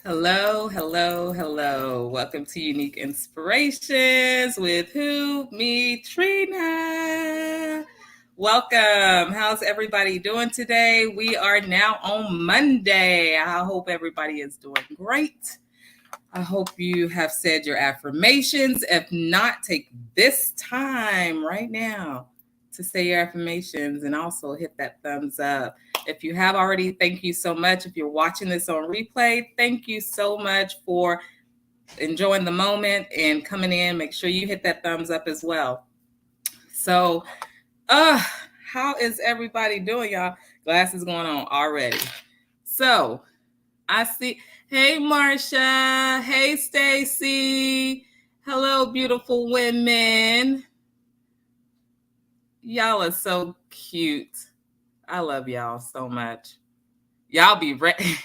Hello, hello, hello. Welcome to Unique Inspirations with who? Me, Trina. Welcome. How's everybody doing today? We are now on Monday. I hope everybody is doing great. I hope you have said your affirmations. If not, take this time right now to say your affirmations and also hit that thumbs up. If you have already, thank you so much. If you're watching this on replay, thank you so much for enjoying the moment and coming in. Make sure you hit that thumbs up as well. So, how is everybody doing, y'all? Glass is going on already. So, I see. Hey, Marcia. Hey, Stacy. Hello, beautiful women. Y'all are so cute. I love y'all so much. Y'all be ready.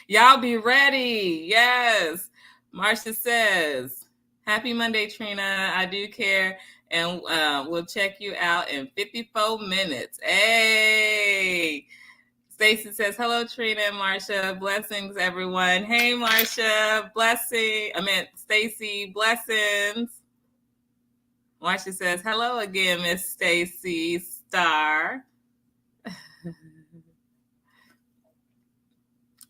Y'all be ready. Yes. Marcia says, happy Monday, Trina. I do care. And we'll check you out in 54 minutes. Hey. Stacy says, hello, Trina and Marcia. Blessings, everyone. Hey, Marcia. Stacy, blessings. Marcia says, hello again, Miss Stacy Star.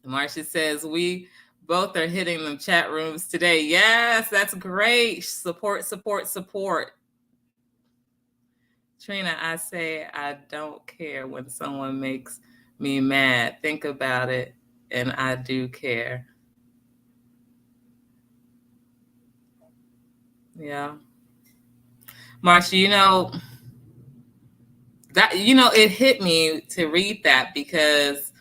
Marcia says, we both are hitting the chat rooms today. Yes, that's great. Support, support, support. Trina, I say I don't care when someone makes me mad. Think about it, and I do care. Yeah. Marcia, it hit me to read that because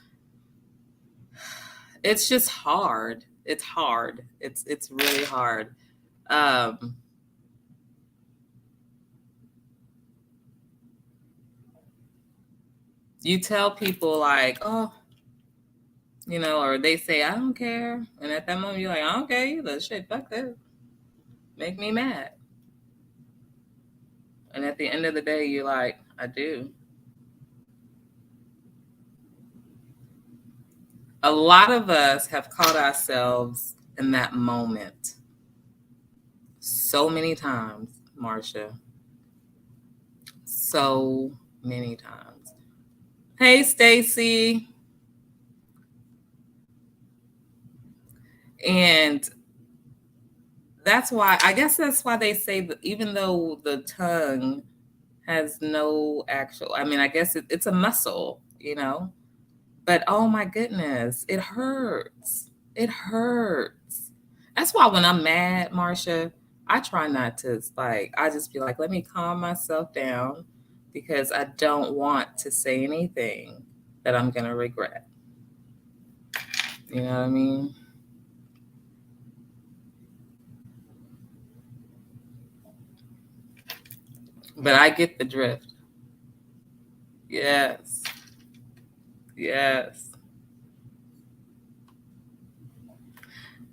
it's just hard. It's hard. It's really hard. You tell people like, oh, or they say, I don't care. And at that moment, you're like, I don't care either. Shit, fuck that. Make me mad. And at the end of the day, you're like, I do. A lot of us have caught ourselves in that moment so many times, Marcia. So many times. Hey, Stacy. And I guess that's why they say that even though the tongue has no actual, I guess it's a muscle, but oh my goodness, it hurts. It hurts. That's why when I'm mad, Marcia, I try not to, I just be like, let me calm myself down because I don't want to say anything that I'm going to regret. You know what I mean? But I get the drift. Yes. Yes.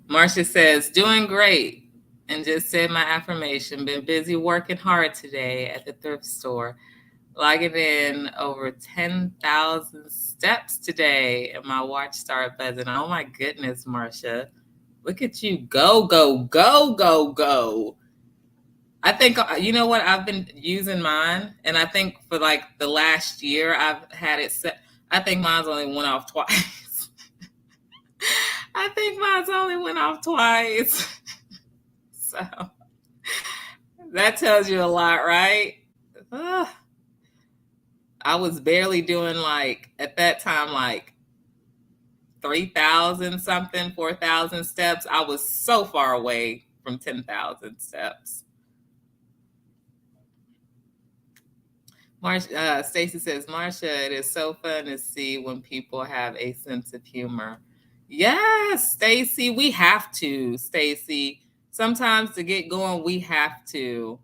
Marcia says, doing great. And just said my affirmation. Been busy working hard today at the thrift store. Logging in over 10,000 steps today. And my watch started buzzing. Oh my goodness, Marcia. Look at you. Go, go, go, go, go. I think, you know what? I've been using mine. And I think for the last year, I've had it set. I think mine's only went off twice. I think mine's only went off twice. So that tells you a lot, right? I was barely doing at that time 3,000 something, 4,000 steps. I was so far away from 10,000 steps. Stacy says, Marcia, it is so fun to see when people have a sense of humor. Yes, Stacy, we have to, Stacy. Sometimes to get going, we have to.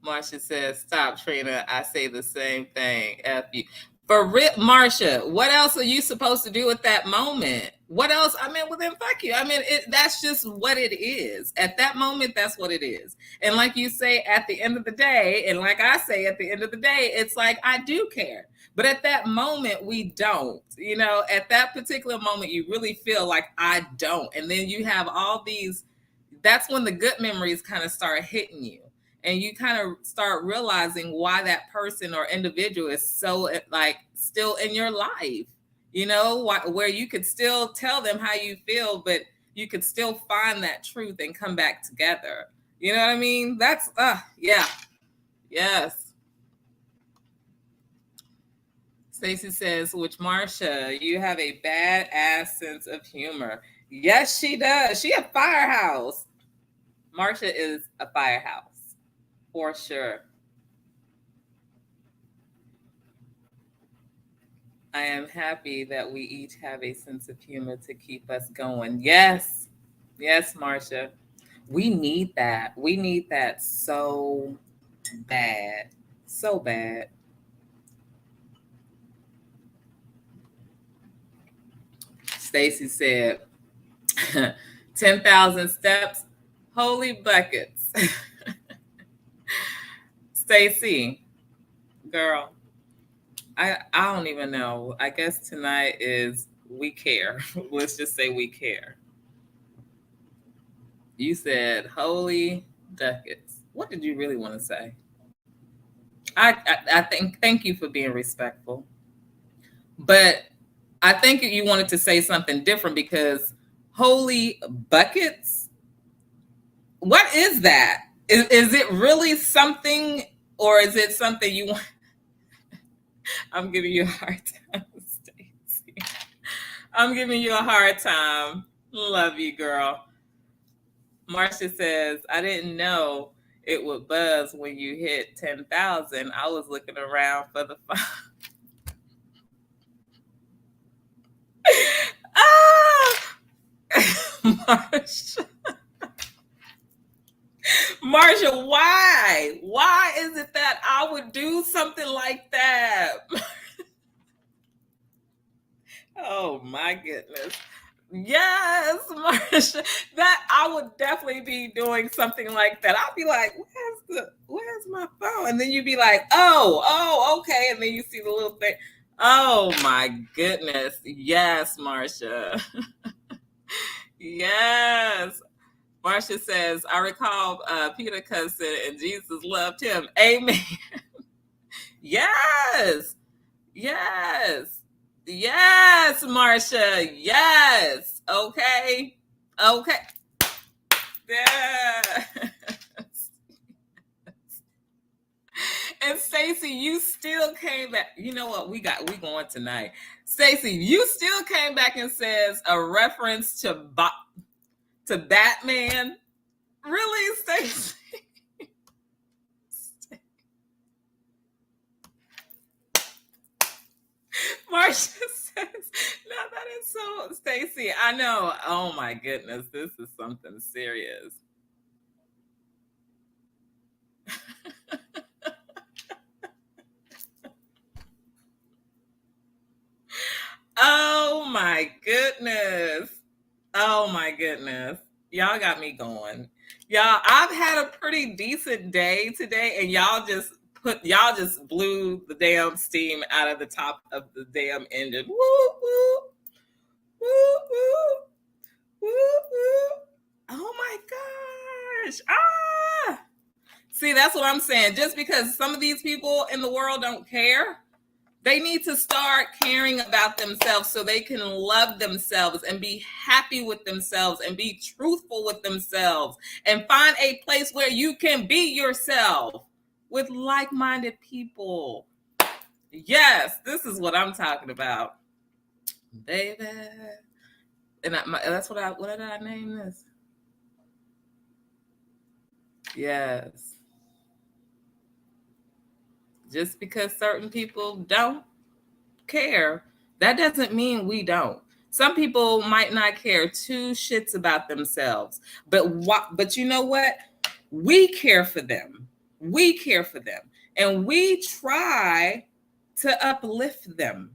Marcia says, stop, Trina. I say the same thing. F you. For real, Marcia, what else are you supposed to do at that moment? What else? I mean, well then fuck you. I mean, that's just what it is. At that moment, that's what it is. And like you say, at the end of the day, and like I say, at the end of the day, it's like I do care. But at that moment, we don't. You know, at that particular moment, you really feel like I don't. And then you have all these, that's when the good memories kind of start hitting you. And you kind of start realizing why that person or individual is so like still in your life, you know, where you could still tell them how you feel, but you could still find that truth and come back together. You know what I mean? That's yeah. Yes. Stacy says, which Marcia, you have a badass sense of humor. Yes, she does. She a firehouse. Marcia is a firehouse for sure. I am happy that we each have a sense of humor to keep us going. Yes. Yes, Marcia. We need that. We need that so bad. So bad. Stacy said, 10,000 steps. Holy buckets. Stacy, girl, I don't even know. I guess tonight is we care. Let's just say we care. You said holy ducats. What did you really want to say? I think thank you for being respectful. But I think you wanted to say something different because holy buckets, what is that? Is it really something or is it something you want? I'm giving you a hard time, Stacy. I'm giving you a hard time. Love you, girl. Marcia says, I didn't know it would buzz when you hit 10,000. I was looking around for the phone. Ah! Marcia. Marcia, why? Why is it that I would do something like that? Oh my goodness. Yes, Marcia. That I would definitely be doing something like that. I'll be like, where's my phone? And then you'd be like, oh, okay. And then you see the little thing. Oh my goodness. Yes, Marcia. Yes. Marcia says, I recall Peter cussing and Jesus loved him. Amen. Yes. Yes. Yes, Marcia. Yes. Okay. Okay. Yeah. And Stacy, you still came back. You know what? We going tonight. Stacy, you still came back and says a reference to Batman. Really, Stacy? Marcia says, no, that is so Stacy. I know. Oh my goodness, this is something serious. Oh my goodness. Oh my goodness. Y'all got me going. Y'all, I've had a pretty decent day today, and y'all just blew the damn steam out of the top of the damn engine. Woo woo woo woo woo woo. Oh my gosh. Ah. See, that's what I'm saying. Just because some of these people in the world don't care, they need to start caring about themselves so they can love themselves and be happy with themselves and be truthful with themselves and find a place where you can be yourself with like-minded people. Yes, this is what I'm talking about, baby. And that's what did I name this? Yes. Just because certain people don't care, that doesn't mean we don't. Some people might not care two shits about themselves, but you know what? We care for them. We care for them, and we try to uplift them.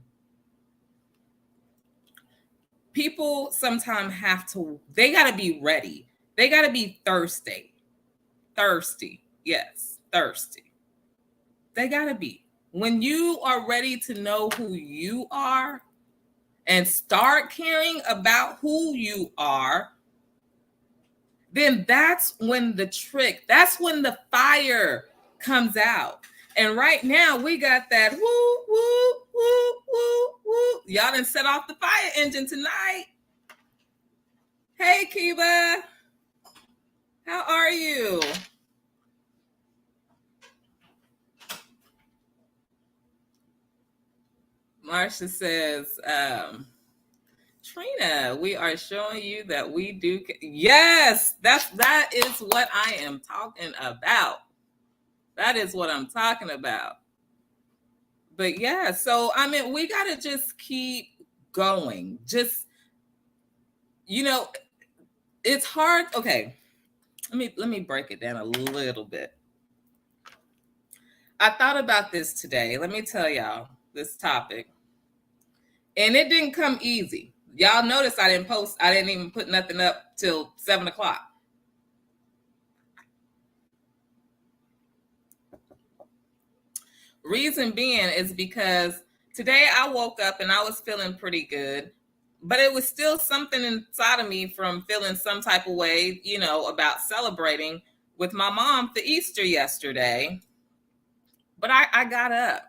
people sometimes they got to be ready. They got to be thirsty. Yes, thirsty. They got to be. When you are ready to know who you are and start caring about who you are, then that's when that's when the fire comes out. And right now we got that woo, woo, woo, woo, woo. Y'all done set off the fire engine tonight. Hey, Kiba. How are you? Marcia says, Trina, we are showing you that we do. Yes, that is what I am talking about. That is what I'm talking about. But yeah, so I mean, we got to just keep going. Just, it's hard. Okay, let me break it down a little bit. I thought about this today. Let me tell y'all this topic. And it didn't come easy. Y'all notice I didn't even put nothing up till 7:00. Reason being is because today I woke up and I was feeling pretty good, but it was still something inside of me from feeling some type of way, about celebrating with my mom for Easter yesterday. But I got up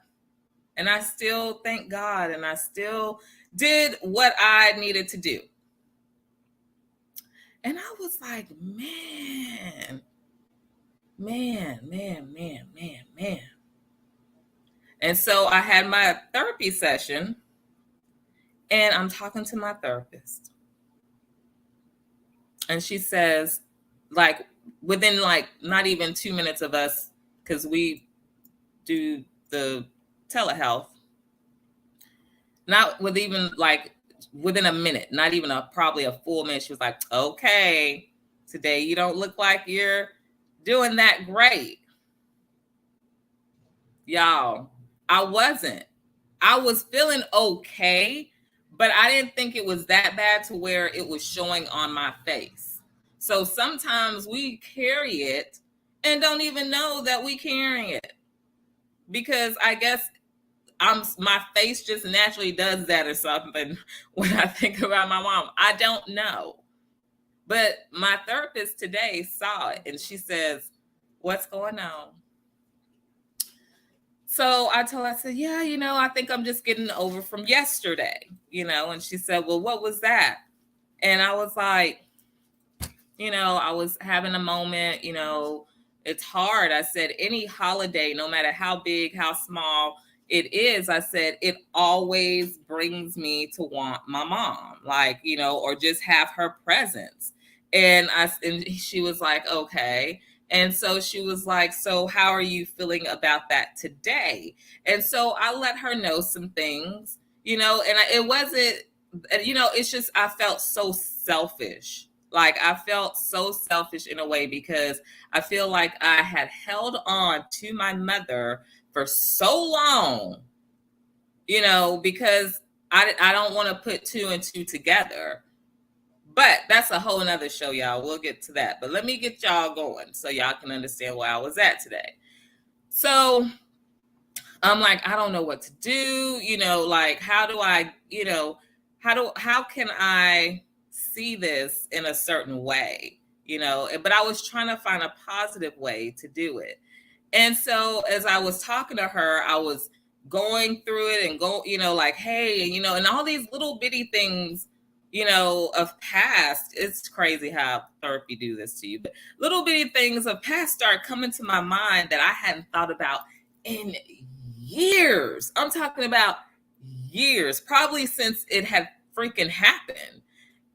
and I still thank God and I still did what I needed to do. And I was like, man. And so I had my therapy session and I'm talking to my therapist. And she says, like, within like not even 2 minutes of us, because we do the telehealth, not with even like within a minute, not even probably a full minute, she was like, okay, today you don't look like you're doing that great. Y'all, I wasn't. I was feeling okay, but I didn't think it was that bad to where it was showing on my face. So sometimes we carry it and don't even know that we carrying it, because I guess my face just naturally does that or something when I think about my mom. I don't know. But my therapist today saw it and she says, what's going on? So I told her, I said, yeah, I think I'm just getting over from yesterday, and she said, well, what was that? And I was like, I was having a moment, it's hard. I said, any holiday, no matter how big, how small it is, I said, it always brings me to want my mom, like, or just have her presence. And she was like, okay. And so she was like, so how are you feeling about that today? And so I let her know some things, and it wasn't, it's just, I felt so selfish. Like I felt so selfish in a way because I feel like I had held on to my mother for so long, because I don't want to put two and two together. But that's a whole nother show, y'all. We'll get to that. But let me get y'all going so y'all can understand where I was at today. So I'm like, I don't know what to do. Like, how do I, how can I see this in a certain way? But I was trying to find a positive way to do it. And so as I was talking to her, I was going through it and like, hey, and all these little bitty things, of past. It's crazy how therapy do this to you. But little bitty things of past start coming to my mind that I hadn't thought about in years. I'm talking about years, probably since it had freaking happened.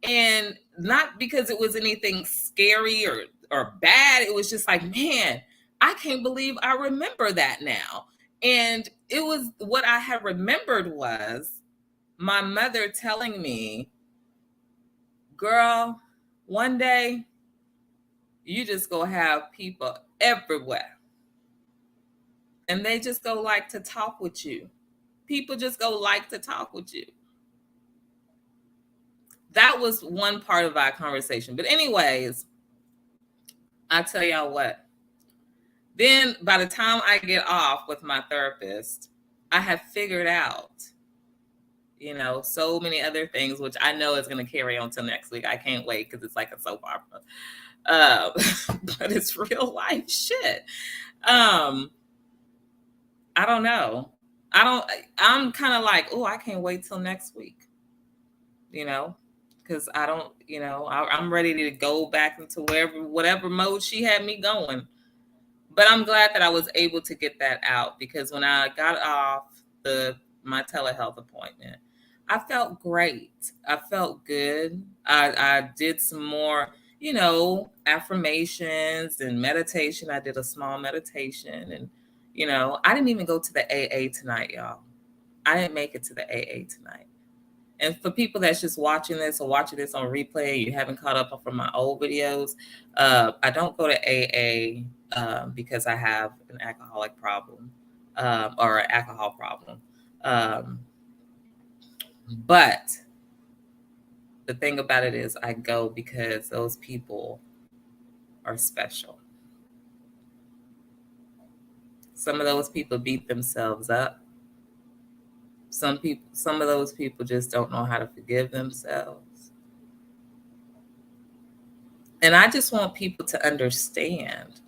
And not because it was anything scary or bad. It was just like, man, I can't believe I remember that now. And it was what I had remembered was my mother telling me, girl, one day you just gonna have people everywhere. And they just go like to talk with you. People just go like to talk with you. that was one part of our conversation. But anyways, I tell y'all what. Then by the time I get off with my therapist, I have figured out, so many other things, which I know is going to carry on till next week. I can't wait because it's like a soap opera. But it's real life shit. I don't know. I'm kind of like, oh, I can't wait till next week, because I don't, I'm ready to go back into whatever mode she had me going. But I'm glad that I was able to get that out, because when I got off my telehealth appointment, I felt great. I felt good. I did some more, affirmations and meditation. I did a small meditation, and, I didn't even go to the AA tonight, y'all. I didn't make it to the AA tonight. And for people that's just watching this or watching this on replay, you haven't caught up from my old videos, I don't go to AA because I have an alcoholic problem or an alcohol problem. But the thing about it is I go because those people are special. Some of those people beat themselves up. Some of those people just don't know how to forgive themselves. And I just want people to understand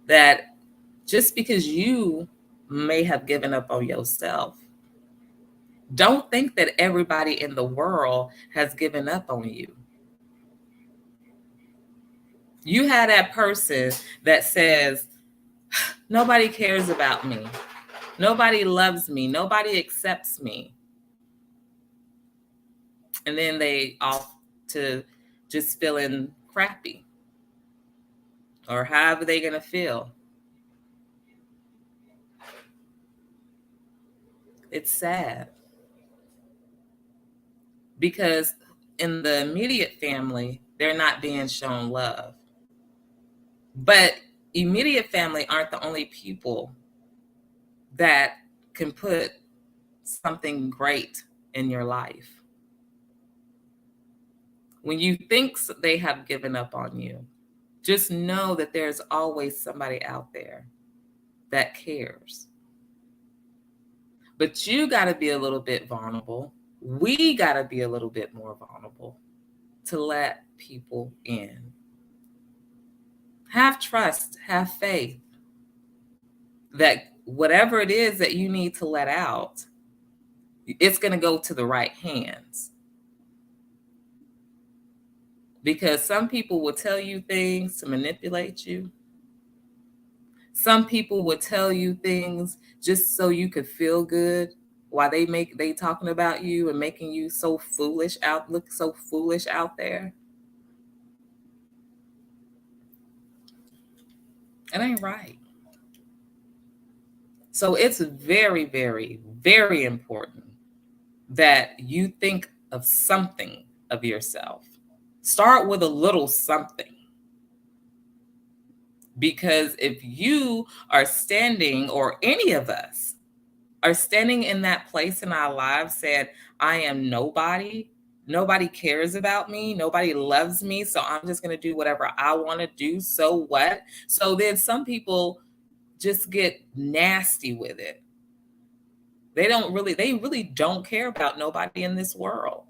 that just because you may have given up on yourself, don't think that everybody in the world has given up on you. You have that person that says, nobody cares about me. Nobody loves me. Nobody accepts me. And then they off to just feeling crappy. Or however they're going to feel. It's sad. Because in the immediate family, they're not being shown love. But immediate family aren't the only people that can put something great in your life. When you think they have given up on you, just know that there's always somebody out there that cares. But you got to be a little bit vulnerable. We got to be a little bit more vulnerable to let people in. Have trust, have faith that whatever it is that you need to let out, it's going to go to the right hands. Because some people will tell you things to manipulate you. Some people will tell you things just so you could feel good while they talking about you and making you look so foolish out there. It ain't right. So it's very, very, very important that you think of something of yourself. Start with a little something. Because if you are standing, or any of us are standing in that place in our lives saying, I am nobody, nobody cares about me, nobody loves me, so I'm just going to do whatever I want to do, so what? So then some people just get nasty with it. They really don't care about nobody in this world.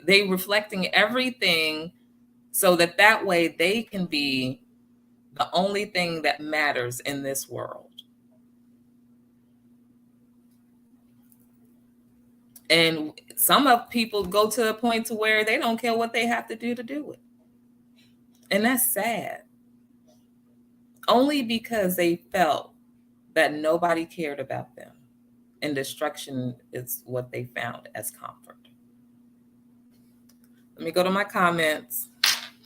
They reflecting everything so that way they can be the only thing that matters in this world. And some of people go to a point to where they don't care what they have to do it. And that's sad. Only because they felt that nobody cared about them. And destruction is what they found as comfort. Let me go to my comments.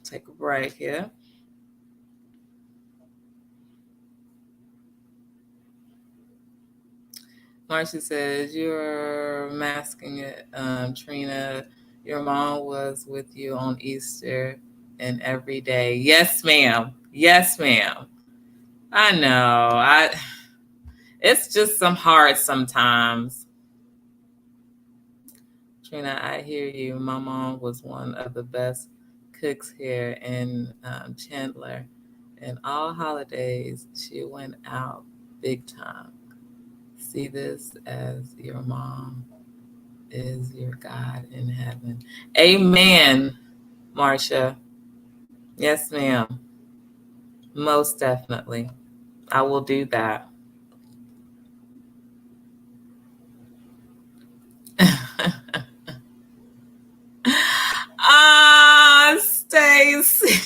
Take a break here. Marcia says, you're masking it, Trina. Your mom was with you on Easter and every day. Yes, ma'am. Yes, ma'am. I know. It's just some hard sometimes. Trina, I hear you. My mom was one of the best cooks here in Chandler. And all holidays, she went out big time. See this as your mom is your God in heaven. Amen, Marcia. Yes, ma'am. Most definitely. I will do that. Ah, Stacy.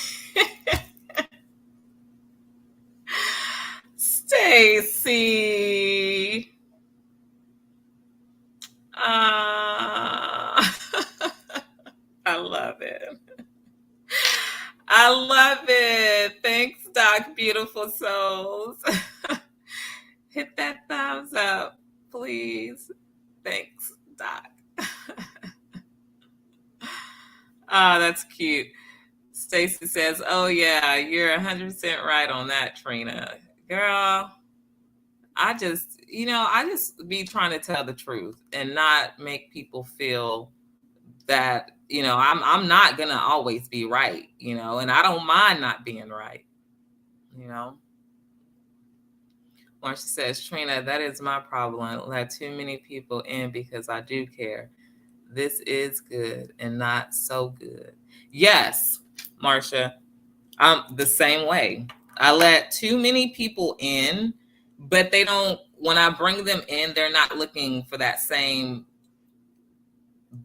Stacy. Ah. I love it. I love it. Thanks, Doc, beautiful souls. Hit that thumbs up, please. Thanks, Doc. Ah, that's cute. Stacy says, "Oh yeah, you're 100% right on that, Trina. Girl, I just be trying to tell the truth and not make people feel that, I'm not gonna always be right, and I don't mind not being right, you know." Marcia says, "Trina, that is my problem. I let too many people in because I do care. This is good and not so good." Yes, Marcia, I'm the same way. I let too many people in, but when I bring them in, they're not looking for that same,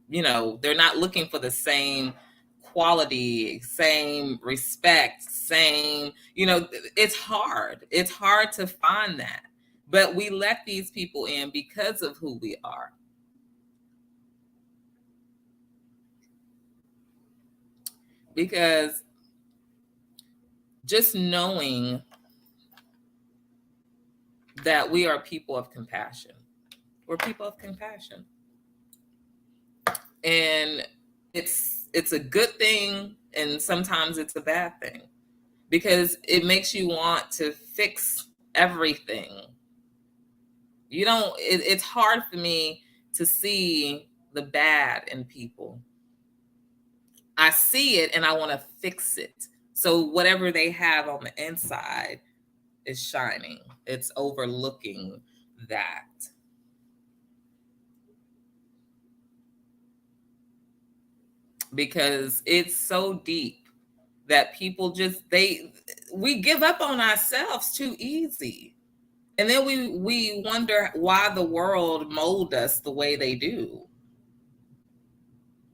they're not looking for the same quality, same respect, same, it's hard. It's hard to find that. But we let these people in because of who we are. Because just knowing that we are people of compassion. We're people of compassion. And it's a good thing, and sometimes it's a bad thing, because it makes you want to fix everything. It's hard for me to see the bad in people. I see it and I want to fix it. So whatever they have on the inside is shining. It's overlooking that. Because it's so deep that people we give up on ourselves too easy. And then we wonder why the world mold us the way they do.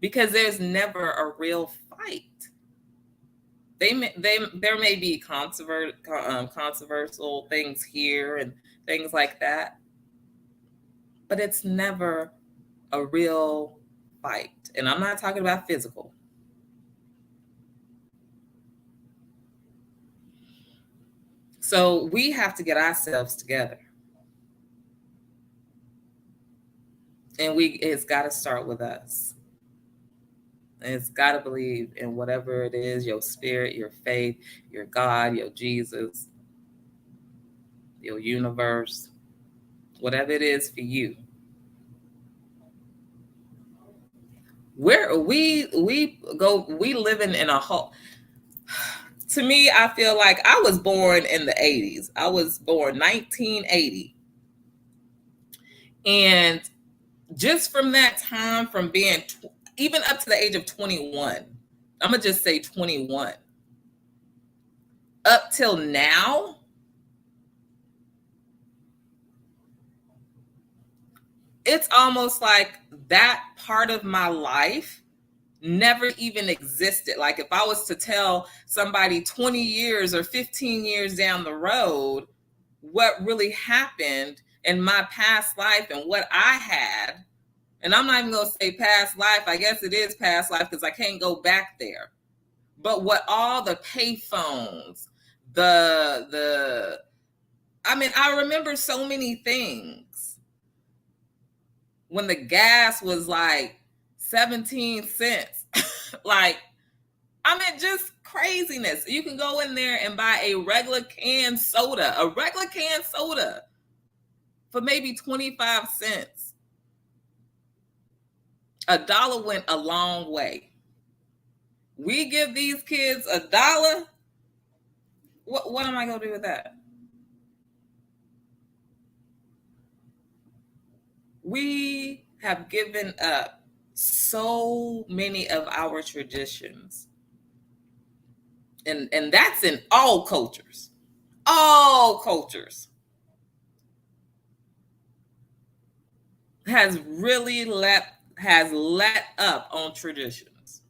Because there's never a real fight. There may be controversial things here and things like that, but it's never a real fight. And I'm not talking about physical. So we have to get ourselves together. And it's got to start with us. And it's got to believe in whatever it is, your spirit, your faith, your God, your Jesus, your universe, whatever it is for you. We living in a whole. To me, I feel like I was born in the 80s. I was born 1980. And just from that time, from being even up to the age of 21, I'm going to just say 21, up till now, it's almost like that part of my life never even existed. Like if I was to tell somebody 20 years or 15 years down the road what really happened in my past life and what I had, and I'm not even going to say past life, I guess it is past life because I can't go back there. But what all the payphones, I remember so many things. When the gas was like 17 cents, just craziness. You can go in there and buy a regular canned soda for maybe 25 cents. $1 went a long way. We give these kids $1. What am I going to do with that? We have given up so many of our traditions. And that's in all cultures. All cultures. Has let up on traditions.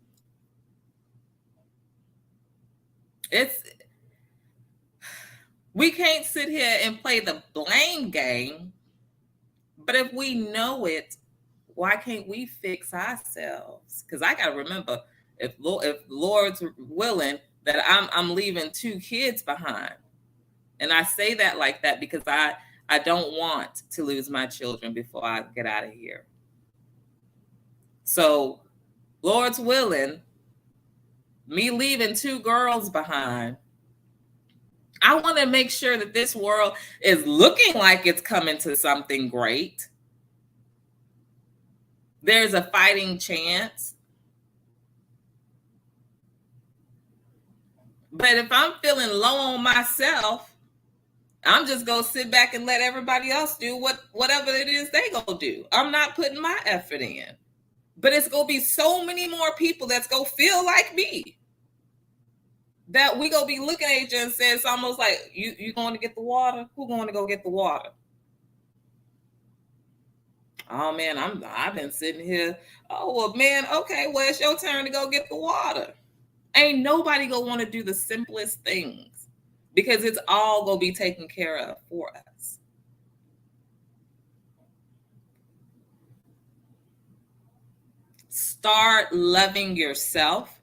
We can't sit here and play the blame game, but if we know it, why can't we fix ourselves? Because I gotta remember, if Lord's willing, that I'm leaving 2 kids behind, and I say that like that because I don't want to lose my children before I get out of here. So, Lord's willing, me leaving 2 girls behind, I want to make sure that this world is looking like it's coming to something great. There's a fighting chance. But if I'm feeling low on myself, I'm just going to sit back and let everybody else do whatever it is they going to do. I'm not putting my effort in. But it's going to be so many more people that's going to feel like me, that we gonna be looking at each other and say, it's almost like, you going to get the water? Who going to go get the water? Oh man, I've been sitting here. Oh well, man. Okay, well it's your turn to go get the water. Ain't nobody gonna want to do the simplest things because it's all gonna be taken care of for us. Start loving yourself.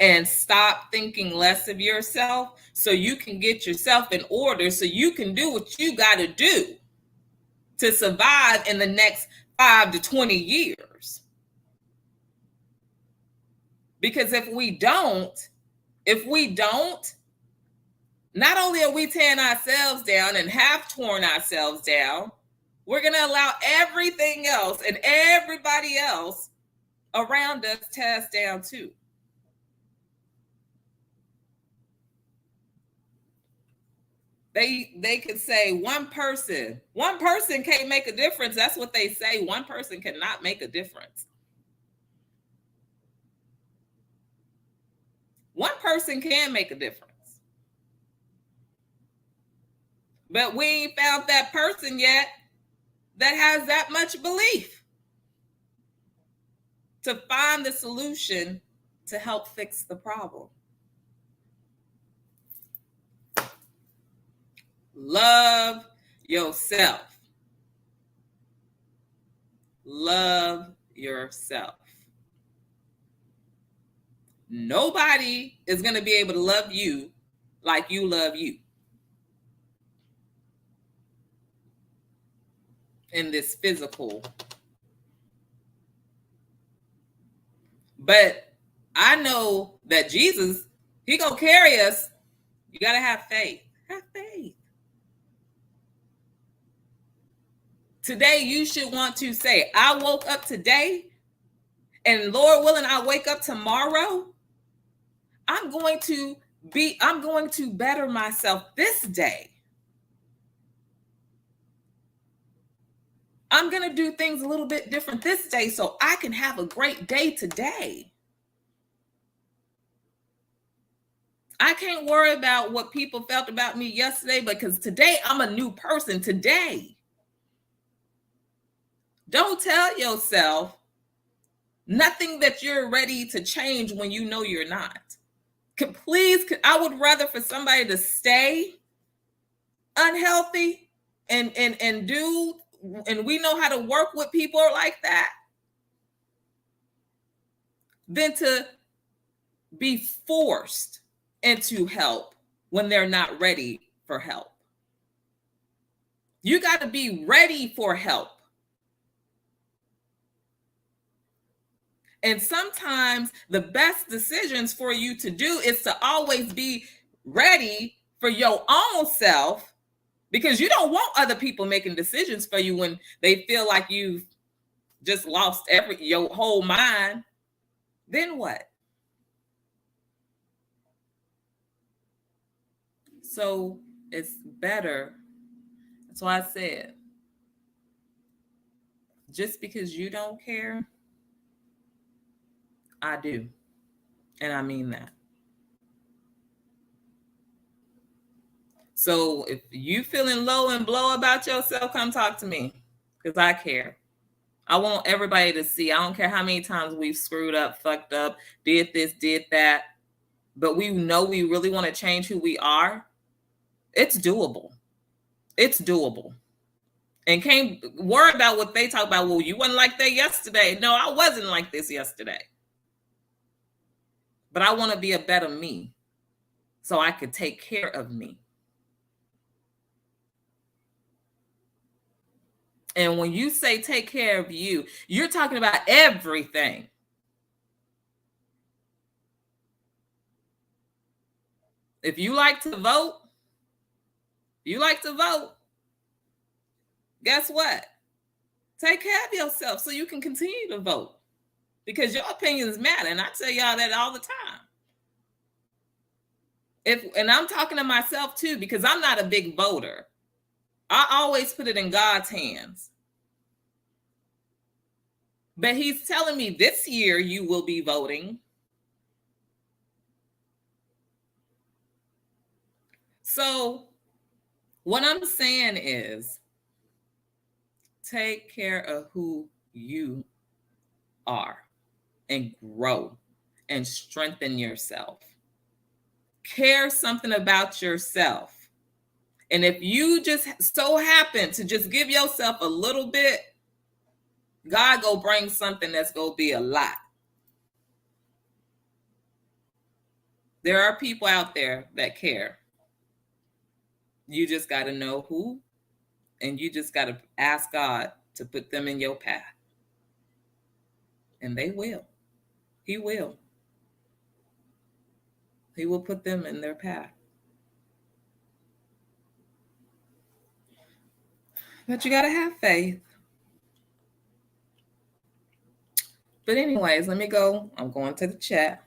And stop thinking less of yourself so you can get yourself in order so you can do what you got to do to survive in the next 5 to 20 years. Because if we don't, not only are we tearing ourselves down and have torn ourselves down, we're going to allow everything else and everybody else around us tear us down too. They could say one person can't make a difference. That's what they say. One person cannot make a difference. One person can make a difference. But we ain't found that person yet that has that much belief to find the solution to help fix the problem. Love yourself. Love yourself. Nobody is going to be able to love you like you love you in this physical. But I know that Jesus, he going to carry us. You got to have faith. Have faith. Today, you should want to say, I woke up today, and Lord willing, I wake up tomorrow. I'm going to better myself this day. I'm going to do things a little bit different this day so I can have a great day today. I can't worry about what people felt about me yesterday because today I'm a new person today. Don't tell yourself nothing that you're ready to change when you know you're not. I would rather for somebody to stay unhealthy and we know how to work with people like that than to be forced into help when they're not ready for help. You got to be ready for help. And sometimes the best decisions for you to do is to always be ready for your own self, because you don't want other people making decisions for you when they feel like you've just lost your whole mind, then what? So it's better. That's why I said, just because you don't care, I do. And I mean that. So if you feeling low and blow about yourself, come talk to me, because I care. I want everybody to see. I don't care how many times we've screwed up, fucked up, did this, did that, but we know we really want to change who we are. It's doable. It's doable. And can't worry about what they talk about. Well, you wasn't like that yesterday. No, I wasn't like this yesterday. But I want to be a better me so I could take care of me. And when you say take care of you, you're talking about everything. If you like to vote, guess what? Take care of yourself so you can continue to vote, because your opinions matter. And I tell y'all that all the time. And I'm talking to myself too, because I'm not a big voter. I always put it in God's hands. But he's telling me this year you will be voting. So what I'm saying is, take care of who you are and grow and strengthen yourself. Care something about yourself. And if you just so happen to just give yourself a little bit, God go bring something that's going to be a lot. There are people out there that care. You just got to know who, and you just got to ask God to put them in your path. And they will. He will. He will put them in their path. But you got to have faith. But anyways, let me go. I'm going to the chat.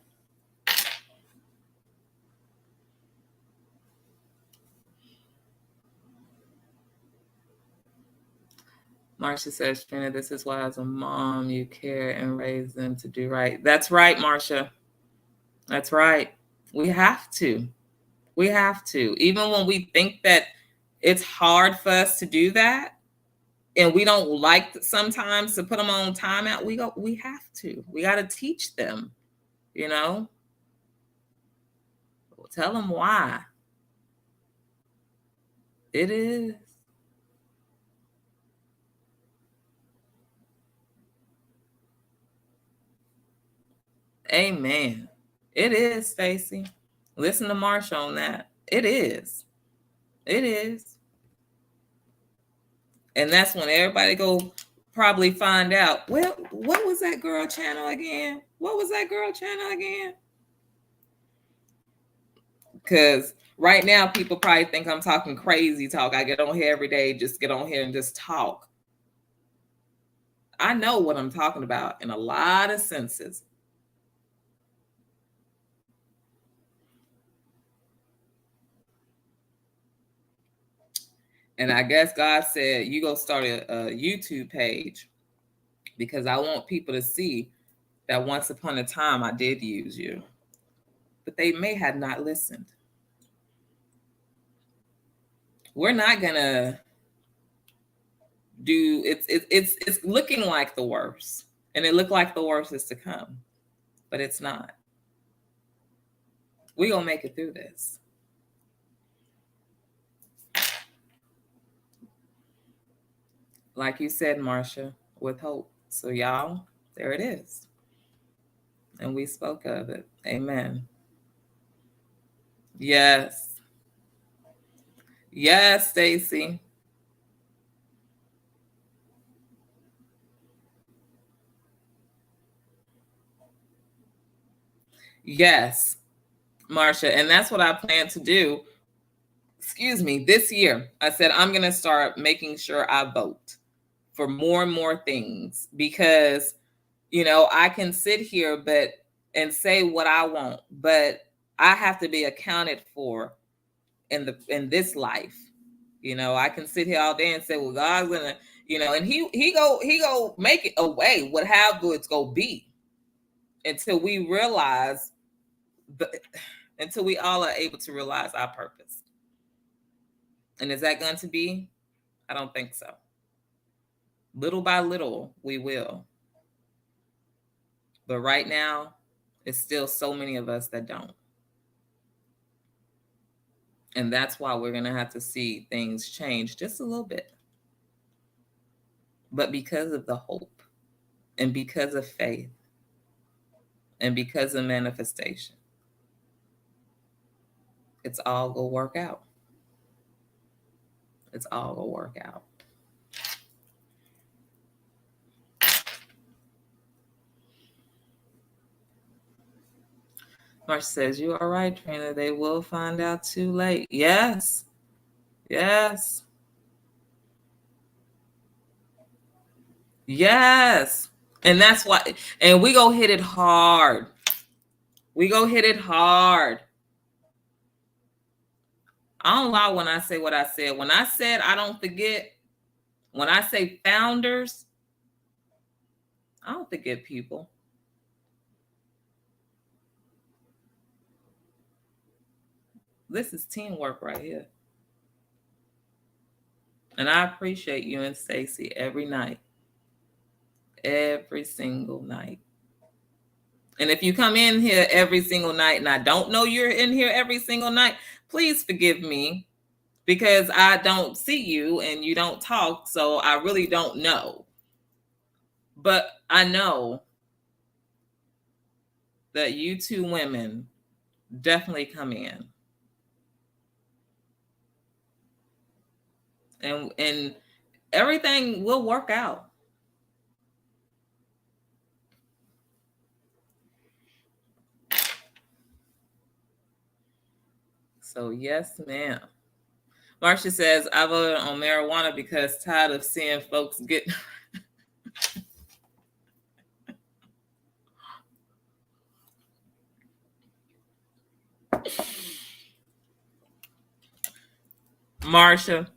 Marcia says, Trina, this is why as a mom you care and raise them to do right. That's right, Marcia. That's right. We have to. We have to. Even when we think that it's hard for us to do that, and we don't like sometimes to put them on timeout, we have to. We got to teach them, you know. Tell them why. It is. Amen. It is, Stacy. Listen to Marsha on that. It is. It is. And that's when everybody go probably find out, well, what was that girl channel again? What was that girl channel again? Because right now people probably think I'm talking crazy talk. I get on here every day, just get on here and just talk. I know what I'm talking about in a lot of senses. And I guess God said, you go start a YouTube page, because I want people to see that once upon a time I did use you. But they may have not listened. We're not going to do, it's looking like the worst. And it looked like the worst is to come. But it's not. We're going to make it through this. Like you said, Marcia, with hope. So y'all, there it is. And we spoke of it. Amen. Yes. Yes, Stacy. Yes, Marcia. And that's what I plan to do. Excuse me, this year. I said, I'm going to start making sure I vote for more and more things, because, I can sit here and say what I want, but I have to be accounted for in this life. I can sit here all day and say, well, God's gonna, and he go make it a way, what how good it's gonna be, until we realize, until we all are able to realize our purpose. And is that going to be? I don't think so. Little by little, we will. But right now, it's still so many of us that don't. And that's why we're going to have to see things change just a little bit. But because of the hope, and because of faith, and because of manifestation, it's all going to work out. It's all going to work out. Marcia says, you are right, Trina. They will find out too late. Yes. Yes. Yes. And that's why, and we go hit it hard. We go hit it hard. I don't lie when I say what I said. When I said I don't forget, when I say founders, I don't forget people. This is teamwork right here. And I appreciate you and Staci every night. Every single night. And if you come in here every single night and I don't know you're in here every single night, please forgive me, because I don't see you and you don't talk, so I really don't know. But I know that you two women definitely come in. And everything will work out. So yes, ma'am. Marcia says, I voted on marijuana because tired of seeing folks get... Marcia.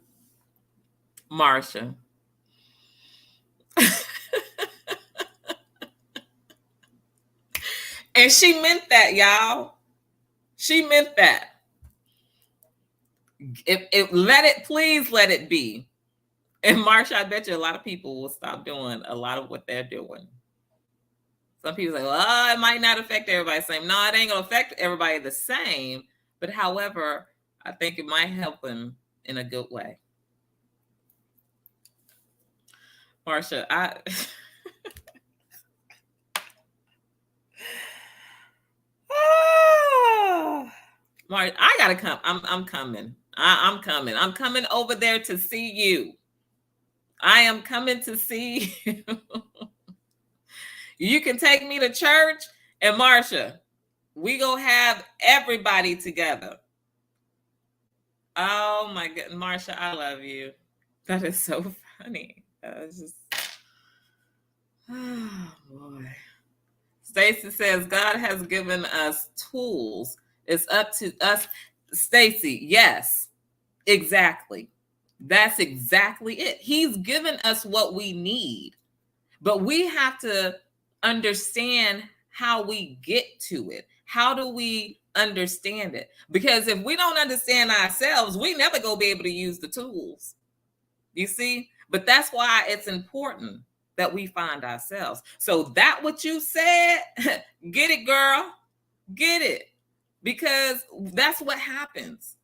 And she meant that, y'all. She meant that. Please let it be. And Marcia, I bet you a lot of people will stop doing a lot of what they're doing. Some people say, well, it might not affect everybody the same. No, it ain't going to affect everybody the same. But however, I think it might help them in a good way. Marcia, Marcia, I gotta come. I'm coming. I'm coming. I'm coming over there to see you. I am coming to see you. You can take me to church, and Marcia, we go have everybody together. Oh my God, Marcia, I love you. That is so funny. Just, oh boy. Stacy says, God has given us tools. It's up to us. Stacy, yes, exactly. That's exactly it. He's given us what we need, but we have to understand how we get to it. How do we understand it? Because if we don't understand ourselves, we never gonna be able to use the tools. You see? But that's why it's important that we find ourselves. So that what you said, get it, girl. Get it. Because that's what happens.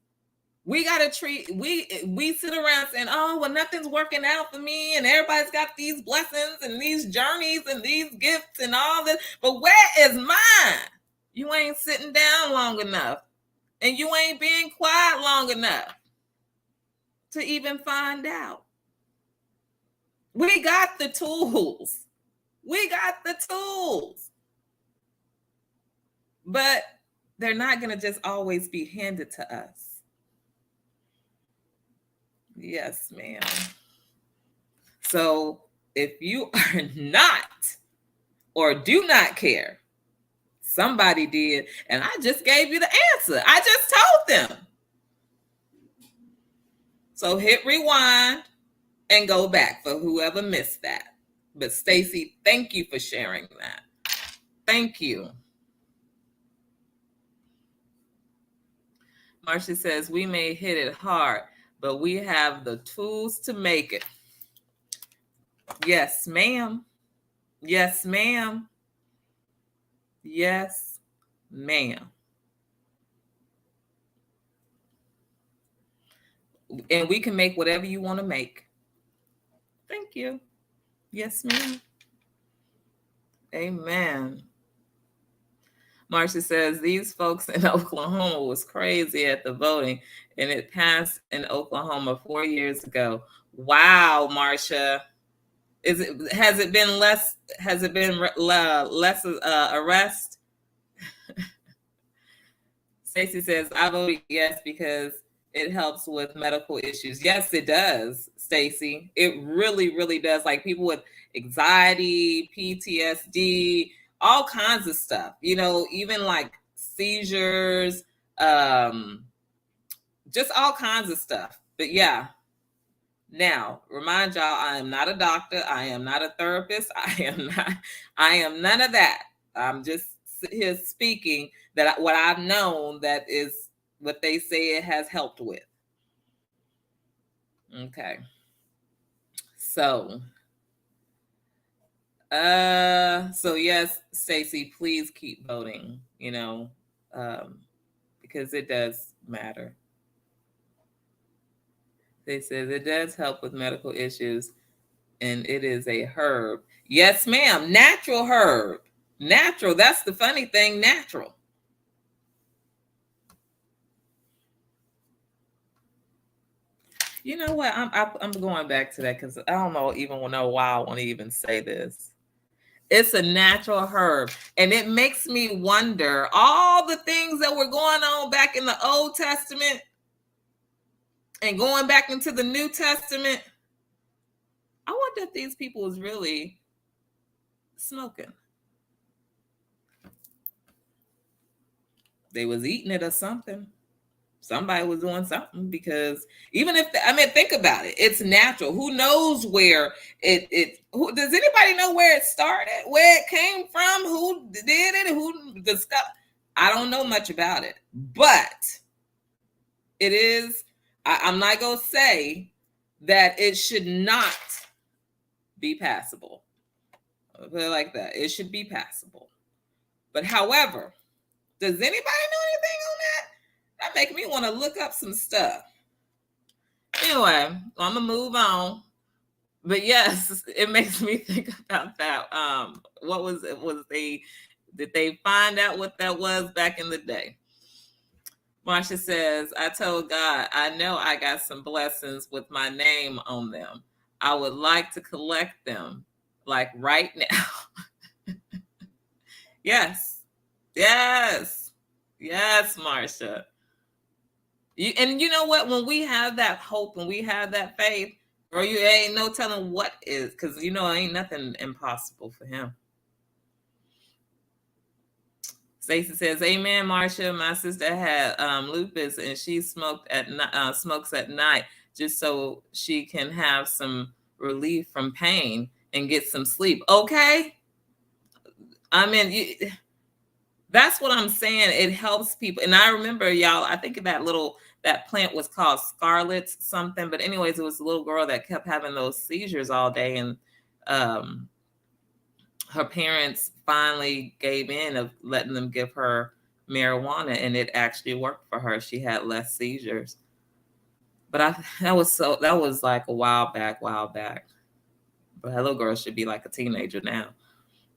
We gotta we sit around saying, oh, well, nothing's working out for me, and everybody's got these blessings and these journeys and these gifts and all this, but where is mine? You ain't sitting down long enough, and you ain't being quiet long enough to even find out. We got the tools. We got the tools. But they're not going to just always be handed to us. Yes, ma'am. So if you are not or do not care, somebody did, and I just gave you the answer. I just told them. So hit rewind and go back for whoever missed that. But Stacy, thank you for sharing that. Thank you. Marcia says, we may hit it hard, but we have the tools to make it. Yes, ma'am. Yes, ma'am. Yes, ma'am. And we can make whatever you want to make. Thank you. Yes, ma'am. Amen. Marcia says, these folks in Oklahoma was crazy at the voting, and it passed in Oklahoma 4 years ago. Wow, Marcia. Has it been less arrest? Stacy says, I voted yes because it helps with medical issues. Yes, it does, Stacy. It really, really does. Like people with anxiety, PTSD, all kinds of stuff. Even like seizures, just all kinds of stuff. But yeah. Now, remind y'all, I am not a doctor. I am not a therapist. I am none of that. I'm just here speaking that what I've known, that is what they say it has helped with. Okay. So yes, Stacy, please keep voting, because it does matter. They said it does help with medical issues, and it is a herb. Yes, ma'am. Natural herb. Natural. That's the funny thing. Natural. You know what? I'm going back to that because I don't even know why I want to even say this. It's a natural herb, and it makes me wonder all the things that were going on back in the Old Testament and going back into the New Testament. I wonder if these people was really smoking. They was eating it or something. Somebody was doing something, because even if think about it, it's natural. Who knows where who does anybody know where it started, where it came from, who did it, who discovered? I don't know much about it, but it is. I'm not gonna say that it should not be passable. I'll put it like that. It should be passable. But however, does anybody know anything on that? That make me want to look up some stuff. Anyway, I'm gonna move on. But yes, it makes me think about that. What was it? Did they find out what that was back in the day? Marcia says, I told God, I know I got some blessings with my name on them. I would like to collect them, like right now. Yes. Yes. Yes, Marcia. And you know what? When we have that hope and we have that faith, or you ain't no telling what is, because ain't nothing impossible for him. Stacy says, "Amen, Marcia. My sister had lupus, and she smokes at night just so she can have some relief from pain and get some sleep." Okay, that's what I'm saying. It helps people. And I remember, y'all, I think that plant was called Scarlet something. But anyways, it was a little girl that kept having those seizures all day. And her parents finally gave in of letting them give her marijuana. And it actually worked for her. She had less seizures. But that was like a while back. But that little girl should be like a teenager now.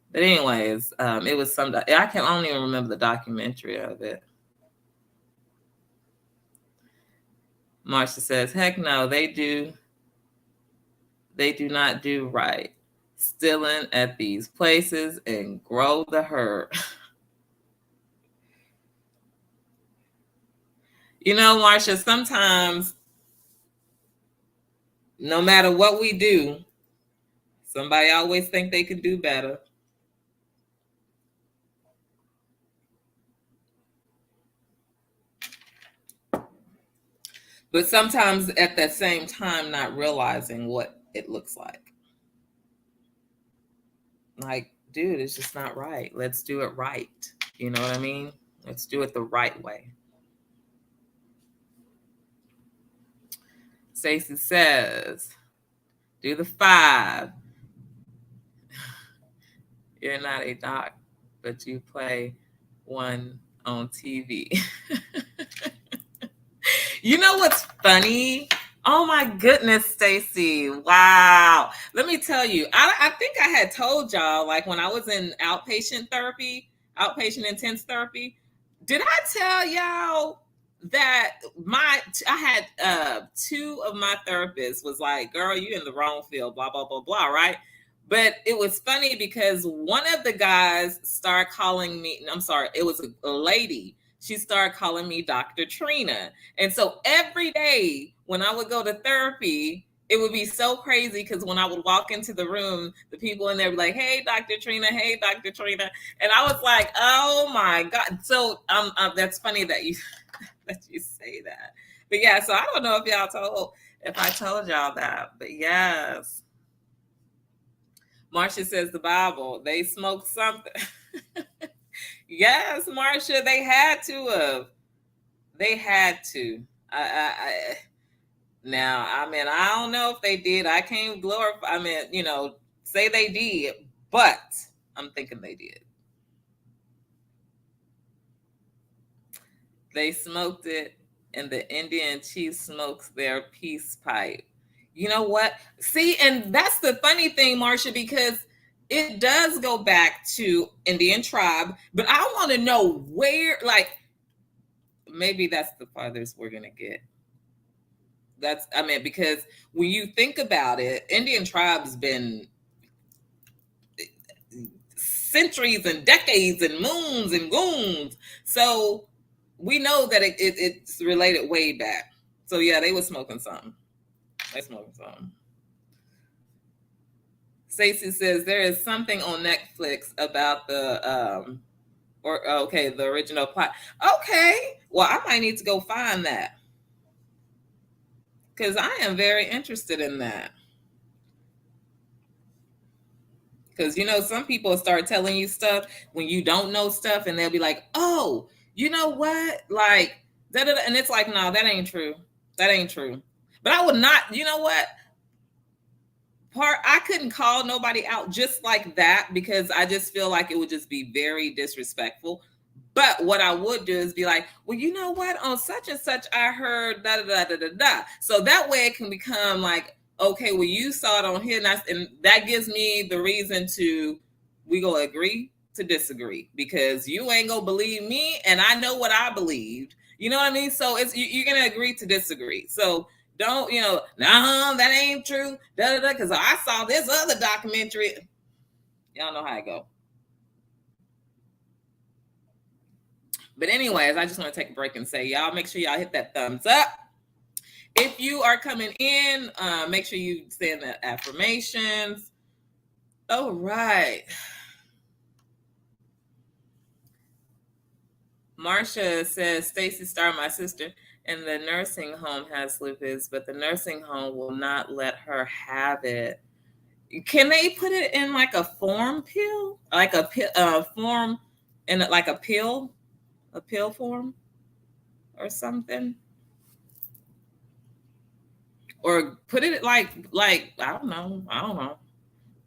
But anyways, it was I don't even remember the documentary of it. Marcia says, heck no, they do not do right. Stealing at these places and grow the herb. Marcia, sometimes no matter what we do, Somebody always think they can do better. But sometimes at that same time, not realizing what it looks like. Like, dude, it's just not right. Let's do it right. You know what I mean? Let's do it the right way. Stacy says, do the 5. You're not a doc, but you play one on TV. You know what's funny? Oh my goodness, Stacy. Wow. Let me tell you, I think I had told y'all, like when I was in outpatient therapy, outpatient intense therapy, did I tell y'all that I had 2 of my therapists was like, girl, you in the wrong field, blah, blah, blah, blah, right? But it was funny because one of the guys started calling me, I'm sorry, it was a lady. She started calling me Dr. Trina. And so every day when I would go to therapy, it would be so crazy because when I would walk into the room, the people in there would be like, hey, Dr. Trina, hey, Dr. Trina. And I was like, oh my God. So that's funny that you that you say that. But yeah, so I don't know if I told y'all that, but yes. Marcia says the Bible, they smoked something. Yes, Marcia, they had to have. They had to. Now, I mean, I don't know if they did. I can't glorify. I mean, say they did, but I'm thinking they did. They smoked it, and the Indian chief smokes their peace pipe. You know what? See, and that's the funny thing, Marcia, because it does go back to Indian tribe, but I want to know where, like, maybe that's the farthest we're gonna get. Because when you think about it, Indian tribes been centuries and decades and moons and goons. So we know that it's related way back. So yeah, they were smoking something. They smoking something. Stacy says there is something on Netflix about the the original plot. Okay, well I might need to go find that because I am very interested in that. Because some people start telling you stuff when you don't know stuff, and they'll be like, "Oh, you know what? Like, da-da-da," and it's like, no, that ain't true. That ain't true. But I would not. You know what? I couldn't call nobody out just like that because I just feel like it would just be very disrespectful. But what I would do is be like, well, you know what? On such and such, I heard da da da da da da. So that way it can become like, okay, well, you saw it on here, and that gives me the reason to we gonna agree to disagree because you ain't gonna believe me, and I know what I believed. You know what I mean? So you're gonna agree to disagree. So don't nah, that ain't true. Da da da. Because I saw this other documentary. Y'all know how I go. But anyways, I just want to take a break and say, y'all make sure y'all hit that thumbs up. If you are coming in, make sure you send the affirmations. All right. Marcia says, Stacy Star, my sister, in the nursing home has lupus, but the nursing home will not let her have it. Can they put it in like a form pill? Like a form in like a pill form or something? Or put it like I don't know.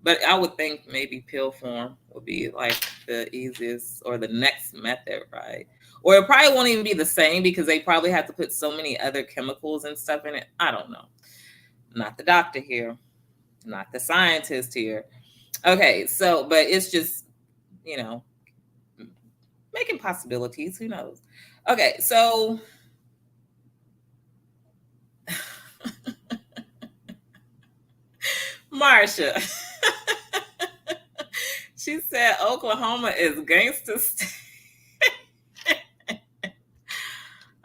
But I would think maybe pill form would be like the easiest or the next method, right? Or it probably won't even be the same because they probably have to put so many other chemicals and stuff in it. I don't know. Not the doctor here, not the scientist here. Okay, so, but it's just, making possibilities. Who knows? Okay, so Marcia. She said Oklahoma is gangster state.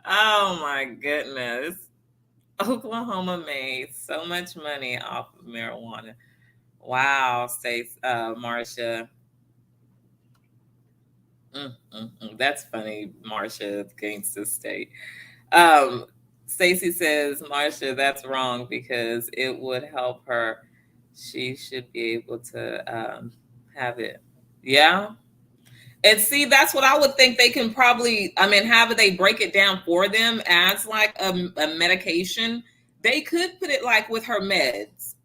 Oh my goodness. Oklahoma made so much money off of marijuana. Wow, Stace, Marcia. That's funny, Marcia Gangsta State. Um, Stacy says, Marcia, that's wrong because it would help her. She should be able to have it. Yeah. And see, that's what I would think they can probably, I mean, have they break it down for them as like a medication? They could put it like with her meds.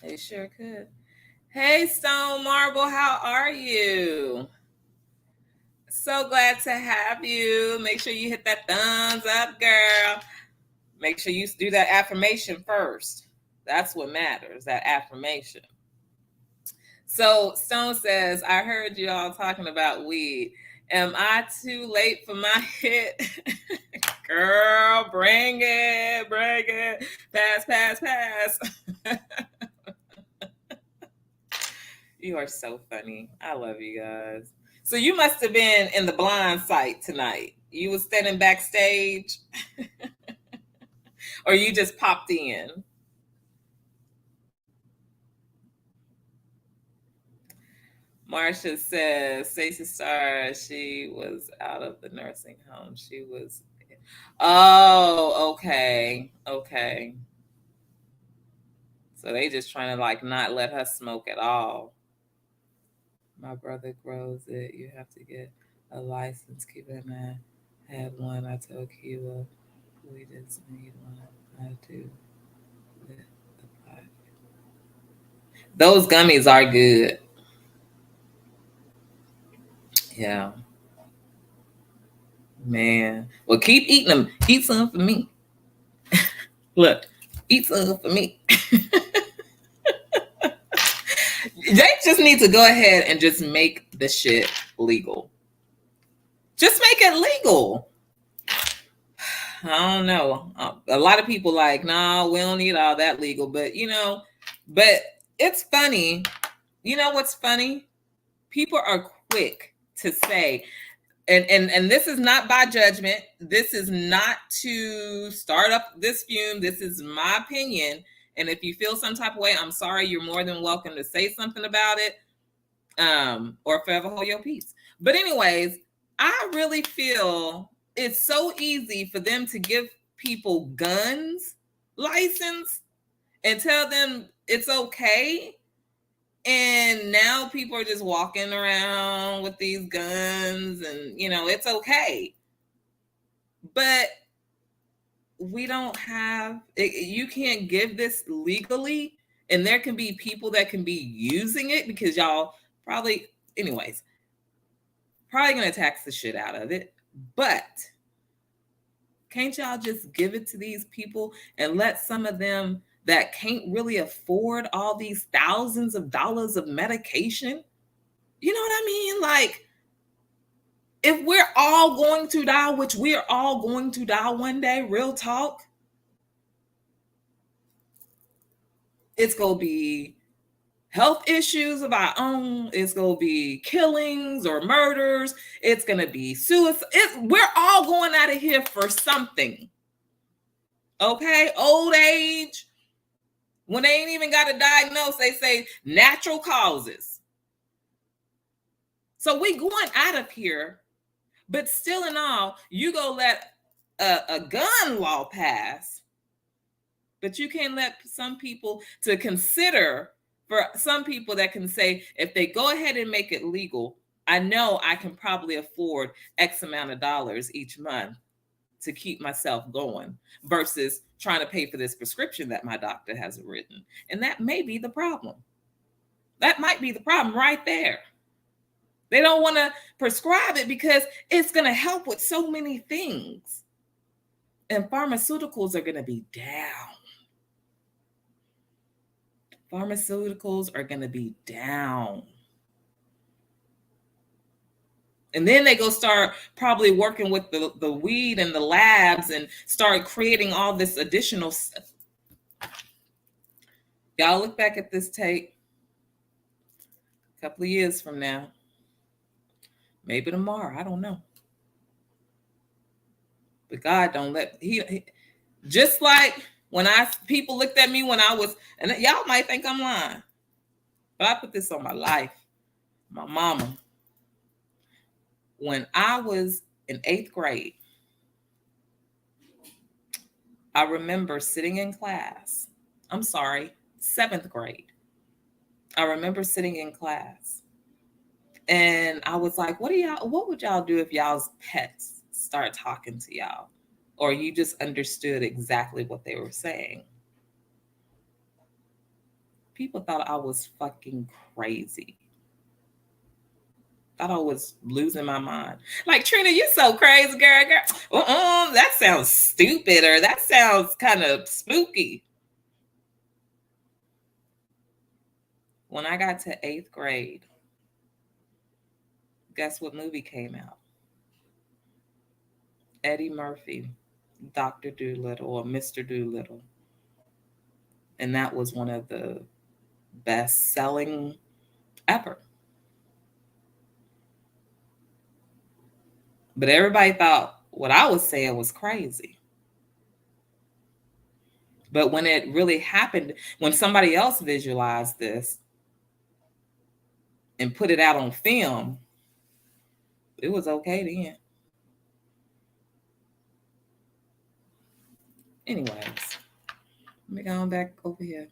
They sure could. Hey, Stone Marble, how are you? So glad to have you. Make sure you hit that thumbs up, girl. Make sure you do that affirmation first. That's what matters, that affirmation. So Stone says, I heard you all talking about weed. Am I too late for my hit? Girl, bring it, bring it. Pass, pass, pass. You are so funny. I love you guys. So you must have been in the blind site tonight. You was standing backstage, or you just popped in. Marcia says, Stacy Star, she was out of the nursing home. She was, oh, okay, okay. So they just trying to like not let her smoke at all. My brother grows it. You have to get a license. Keep in mind, I had one. I told Kiva, we just need one. I do with the pot. Those gummies are good. Yeah. Man. Well, keep eating them. Eat some for me. Look, eat some for me. They just need to go ahead and just make the shit legal. Just make it legal. I don't know. A lot of people like, nah, we don't need all that legal. But, but it's funny. You know what's funny? People are quick to say, and this is not by judgment. This is not to start up this fume. This is my opinion. And if you feel some type of way, I'm sorry. You're more than welcome to say something about it, or forever hold your peace. But anyways, I really feel it's so easy for them to give people guns license and tell them it's okay. And now people are just walking around with these guns and, it's okay. But we don't have, you can't give this legally. And there can be people that can be using it because y'all probably, anyways, probably going to tax the shit out of it. But can't y'all just give it to these people and let some of them that can't really afford all these thousands of dollars of medication? You know what I mean? Like, if we're all going to die, which we're all going to die one day, real talk, it's going to be health issues of our own. It's going to be killings or murders. It's going to be suicide. We're all going out of here for something. Okay? Old age. When they ain't even got a diagnosis, they say natural causes. So we going out of here, but still in all, you go let a gun law pass, but you can't let some people to consider, for some people that can say, if they go ahead and make it legal, I know I can probably afford X amount of dollars each month to keep myself going versus trying to pay for this prescription that my doctor has written. And that may be the problem. That might be the problem right there. They don't want to prescribe it because it's going to help with so many things. And pharmaceuticals are going to be down. Pharmaceuticals are going to be down. And then they go start probably working with the weed and the labs and start creating all this additional stuff. Y'all look back at this tape a couple of years from now. Maybe tomorrow. I don't know. But God don't let, he just like When people looked at me when I was, and y'all might think I'm lying, but I put this on my life. My mama. When I was in 8th grade, I remember sitting in class. I'm sorry, 7th grade. I remember sitting in class and I was like, what would y'all do if y'all's pets start talking to y'all? Or you just understood exactly what they were saying? People thought I was fucking crazy. Thought I was losing my mind. Like, Trina, you so crazy, girl. That sounds stupid, or that sounds kind of spooky. When I got to 8th grade, guess what movie came out? Eddie Murphy, Dr. Doolittle or Mr. Doolittle. And that was one of the best selling ever. But everybody thought what I was saying was crazy. But when it really happened, when somebody else visualized this and put it out on film, it was okay then. Anyways, let me go on back over here.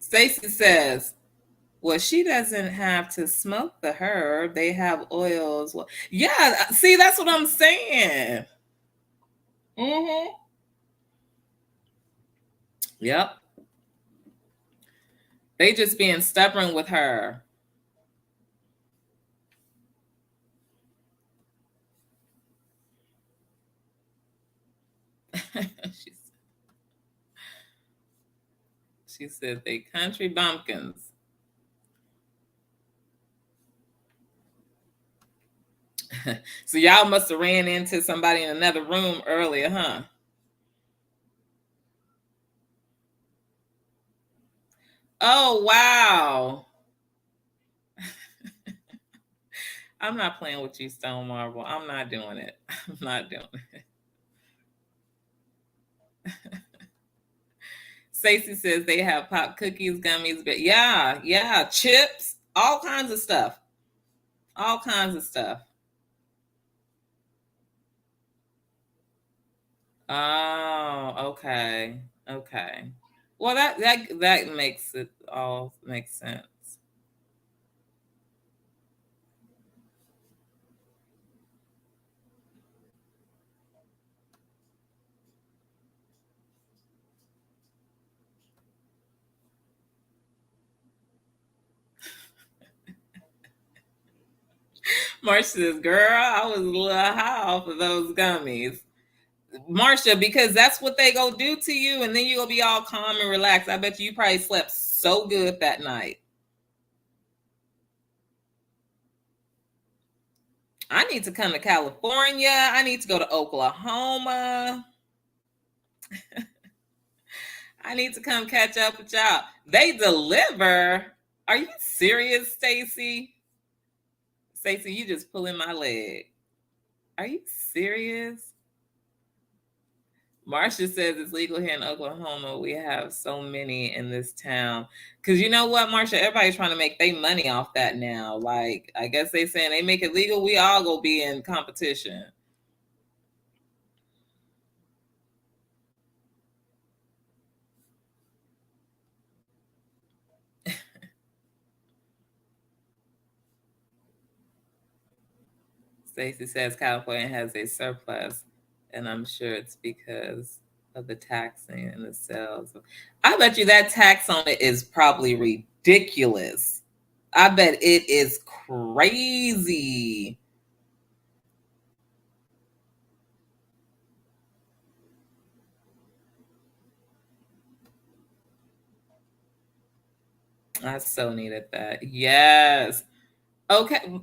Stacy says, well, she doesn't have to smoke the herb. They have oils. Well, yeah, see, that's what I'm saying. Mm-hmm. Yep. They just being stubborn with her. She said they country bumpkins. So y'all must have ran into somebody in another room earlier, huh? Oh, wow. I'm not playing with you, Stone Marble. I'm not doing it. I'm not doing it. Stacy says they have pop cookies, gummies, but yeah, chips, all kinds of stuff. All kinds of stuff. Oh, okay. Okay. Well, that makes it all make sense. Marcia says, girl, I was a little high off of those gummies. Marcia, because that's what they go do to you, and then you'll be all calm and relaxed. I bet you probably slept so good that night. I need to come to California. I need to go to Oklahoma. I need to come catch up with y'all. They deliver. Are you serious, Stacy? Stacy, you just pulling my leg. Are you serious? Marcia says it's legal here in Oklahoma. We have so many in this town. Because you know what, Marcia? Everybody's trying to make their money off that now. Like, I guess they saying they make it legal. We all go be in competition. Stacy says California has a surplus, and I'm sure it's because of the taxing and the sales. I bet you that tax on it is probably ridiculous. I bet it is crazy. I so needed that. Yes. Okay.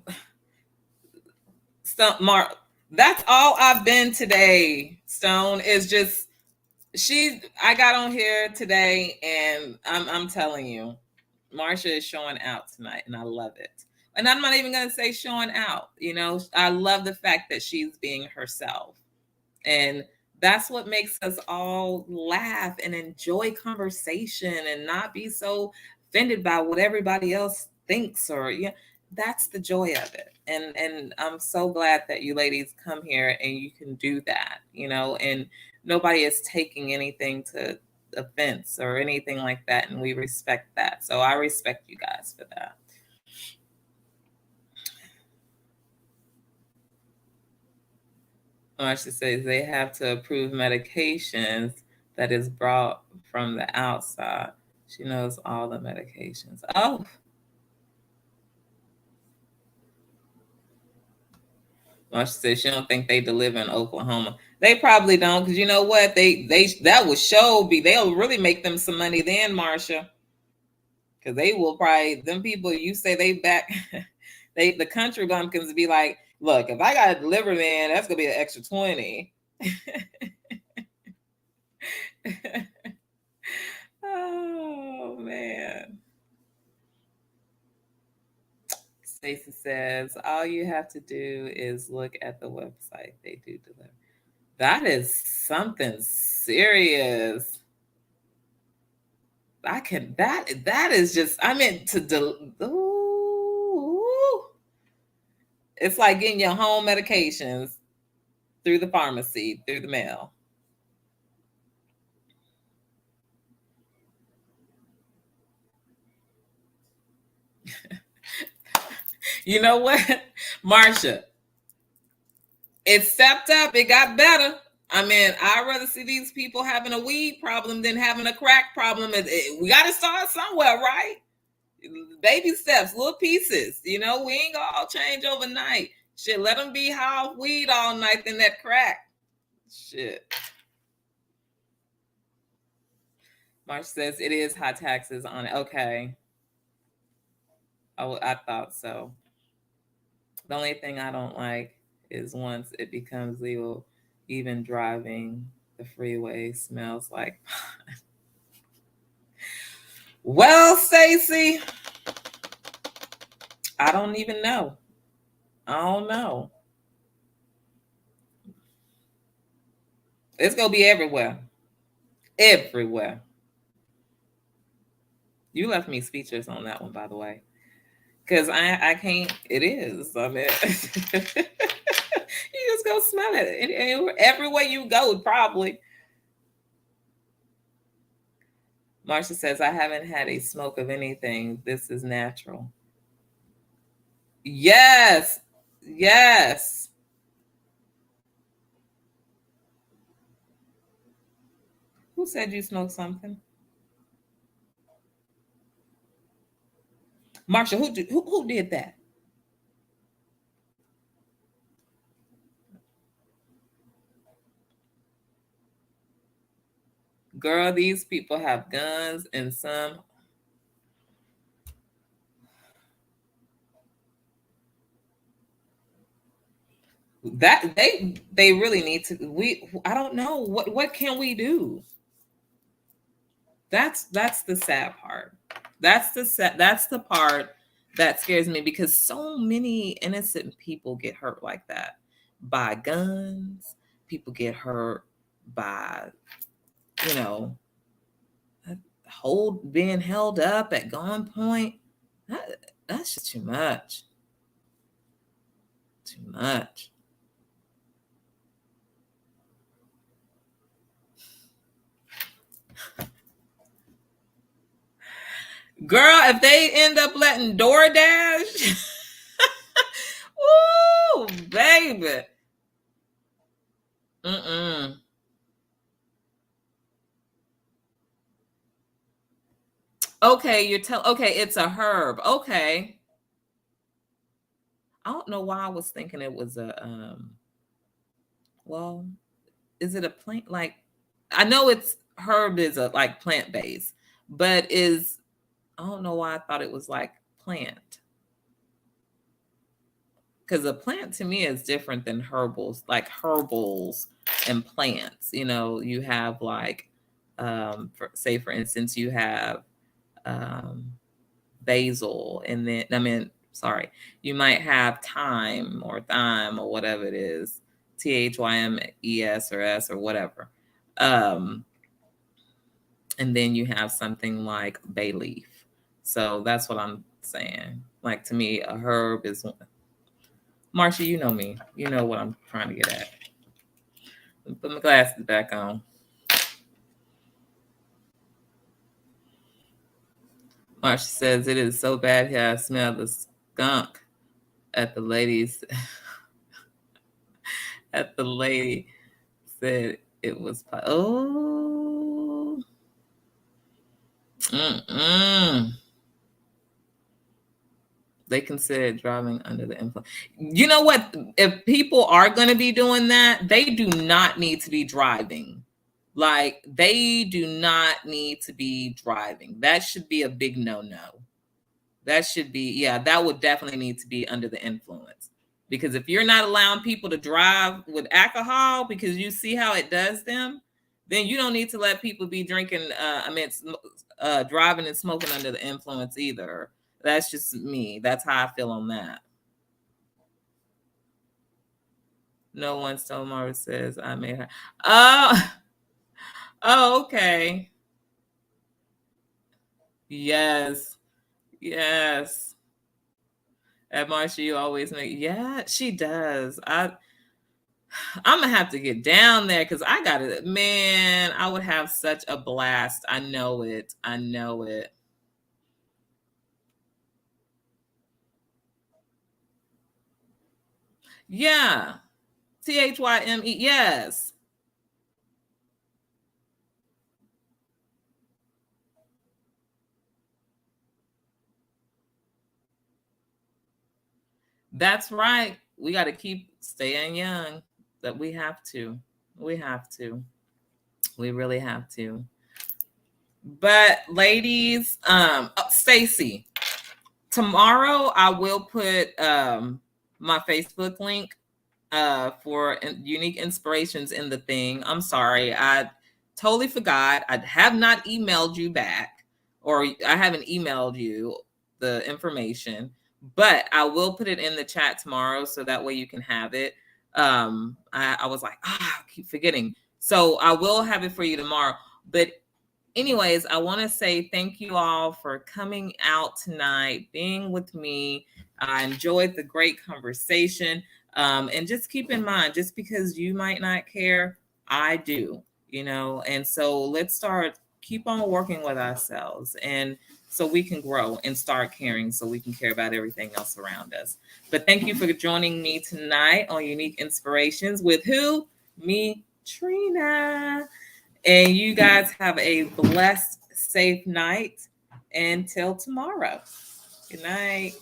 Mark, that's all I've been today. Stone is just I got on here today and I'm telling you, Marcia is showing out tonight and I love it. And I'm not even going to say showing out. I love the fact that she's being herself. And that's what makes us all laugh and enjoy conversation and not be so offended by what everybody else thinks, or that's the joy of it. And I'm so glad that you ladies come here and you can do that, and nobody is taking anything to offense or anything like that, and we respect that. So I respect you guys for that. Marsha says they have to approve medications that is brought from the outside. She knows all the medications. Oh. Marsha says she don't think they deliver in Oklahoma. They probably don't, because you know what? They that would they'll really make them some money then, Marsha. Because they will probably, them people you say they back the country bumpkins be like, look, if I gotta deliver, then that's gonna be an extra 20. Oh man. Stacy says all you have to do is look at the website. They do deliver. That is something serious. That is just, I meant to ooh. It's like getting your home medications through the pharmacy, through the mail. You know what, Marcia? It stepped up. It got better. I mean, I'd rather see these people having a weed problem than having a crack problem. We got to start somewhere, right? Baby steps, little pieces. We ain't gonna all change overnight. Shit, let them be high off weed all night than that crack. Shit. Marcia says it is high taxes on it. Okay. I thought so. The only thing I don't like is once it becomes legal, even driving the freeway smells like pot. Well, Stacy, I don't even know. I don't know. It's gonna be everywhere. Everywhere. You left me speechless on that one, by the way. Because I can't, it is. I mean, you just go smell it. Everywhere you go, probably. Marcia says, I haven't had a smoke of anything. This is natural. Yes. Yes. Who said you smoked something? Marsha, who did that? Girl, these people have guns and some. That they really need to. I don't know what can we do. That's the sad part. That's the part that scares me, because so many innocent people get hurt like that by guns. People get hurt by, you know, being held up at gunpoint. That's just too much. Too much. Girl, if they end up letting DoorDash, ooh, baby. Mm-mm. Okay, okay, it's a herb. Okay. I don't know why I was thinking it was a well, is it a plant? Like, I know it's herb is a like plant based, but I don't know why I thought it was like plant. Because a plant to me is different than herbals, like herbals and plants. You have like, for instance, you have basil, and then sorry, you might have time or thyme or whatever it is, THYMES or S or whatever. And then you have something like bay leaf. So that's what I'm saying. Like, to me, a herb is, Marcia, you know me. You know what I'm trying to get at. Put my glasses back on. Marcia says, it is so bad here. I smell the skunk at the ladies. At the lady said it was. Oh. They consider driving under the influence. You know what? If people are going to be doing that, they do not need to be driving. Like, they do not need to be driving. That should be a big no-no. That should be, yeah, that would definitely need to be under the influence. Because if you're not allowing people to drive with alcohol because you see how it does them, then you don't need to let people be drinking, driving and smoking under the influence either. That's just me. That's how I feel on that. No one stole Mara says I made her. Oh, okay. Yes. Yes. At Marcia, you always make, yeah, she does. I'm gonna have to get down there because I got it. Man, I would have such a blast. I know it. I know it. Yeah. THYME. Yes. That's right. We got to keep staying young. That we have to. We have to. We really have to. But ladies, Stacy, tomorrow I will put my Facebook link for unique inspirations in the thing. I'm sorry, I totally forgot. I have not emailed you back, or I haven't emailed you the information, but I will put it in the chat tomorrow so that way you can have it. I was like, I keep forgetting. So I will have it for you tomorrow. But anyways, I want to say thank you all for coming out tonight, being with me. I enjoyed the great conversation. And just keep in mind, just because you might not care, I do, and so let's keep on working with ourselves, and so we can grow and start caring, so we can care about everything else around us. But thank you for joining me tonight on Unique Inspirations with who? Me, Trina. And you guys have a blessed, safe night until tomorrow. Good night.